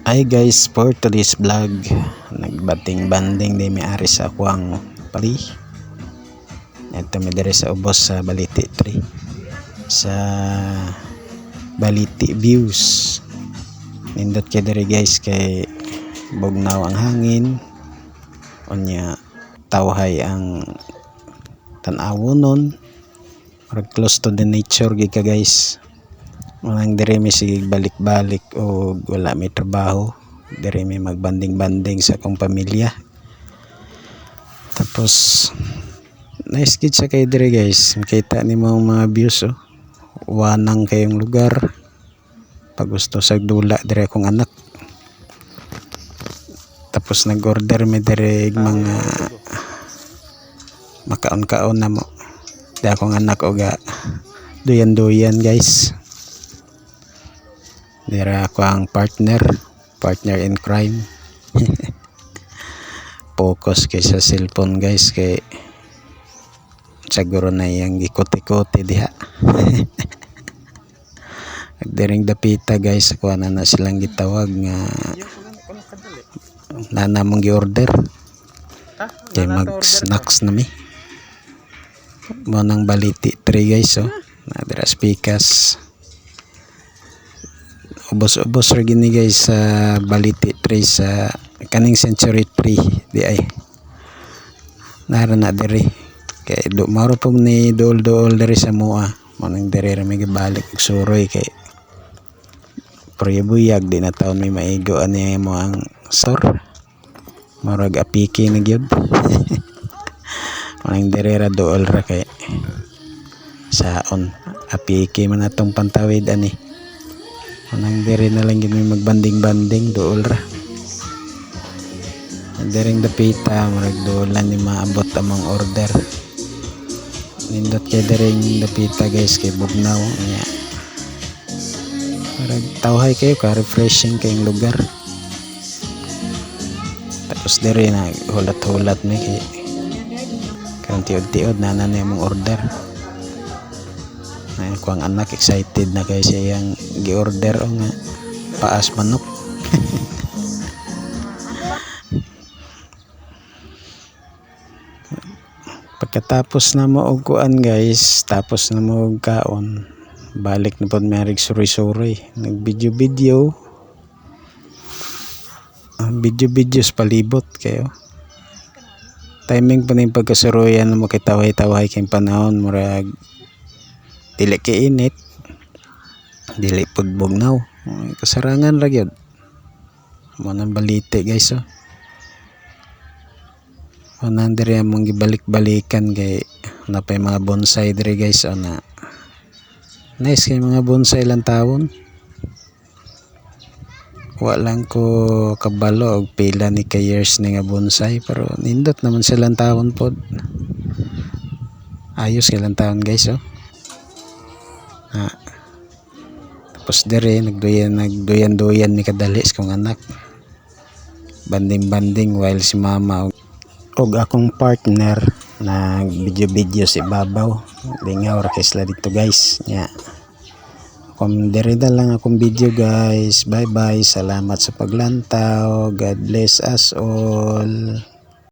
Hi guys, for today's vlog, nagbating-banding di may ari sa akwang pali. Ito may dire sa ubos sa Baliti 3 sa Baliti Views. Nindot kay dire guys kay bugnaw ang hangin, unya tawhay ang tan-awonon, close to the nature gika guys. Walang dire may sige balik-balik o wala may trabaho, dire may magbanding-banding sa akong pamilya. Tapos nice gid sa kay dire guys, makita ni mga views wanang kayong lugar. Pag gusto sa dula dire akong anak. Tapos nag-order mi dire mga makaon-kaon na mo. Di akong anak oga duyan-duyan guys. Dira ako ang partner in crime. Focus kay sa cellphone guys, kay siguro na yang ikot-ikote diha. Diring dapita guys, ako na silang gitawag nga nana mong gi-order. Kay mag-snacks na mi. Mo nang Baliti 3 guys na dira speakers. Ubos-ubos ra gini guys sa Baliti 3 sa kaning Century 3 di ay nara na diri kay maro po ni dool diri sa mua mo nang diri ra may gibalik og suroy kay buyag di na taon may maigo ani mo ang store marag apiki na gyud. Mo nang diri ra dool ra kay saon apiki man atong pantawid ani. Anang diri na lang gini magbanding-banding dool ra. Diring dapita marag doolan ni maabot among order. Nindot kay diring dapita guys kay bugnaw nya. Marag tawhay kayo ka refreshing kayong lugar. Tapos diri na hulat-hulat mi kay kan tiod-tiod na among order. Ay, ko ang anak excited na kay siya yung gi-order o nga paas manok. Pagkatapos na mo og kuan guys, tapos na mo og kaon, balik na pod may suri-suri, nag video palibot kayo. Timing pa ning pagkasuroyan mo kay tawhay-tawhay kay panahon murag dili kay init, dili pud bugnaw, kasarangan ra gyud mo nang Baliti guys Unan diri among gibalik-balikan kay napay mga bonsai diri guys na nice kay mga bonsai lang tawon. Wa lang ko kabalo og pila ni ka years ni nga bonsai pero nindot naman silang tawon pod. Ayos silang tawon guys tapos dire nagduyan ni kadalis kong anak, banding while si mama og akong partner nag video si babaw lingaw ra kay sila dito guys nya. Kung dire na lang akong video guys, bye bye, salamat sa paglantaw, God bless us all.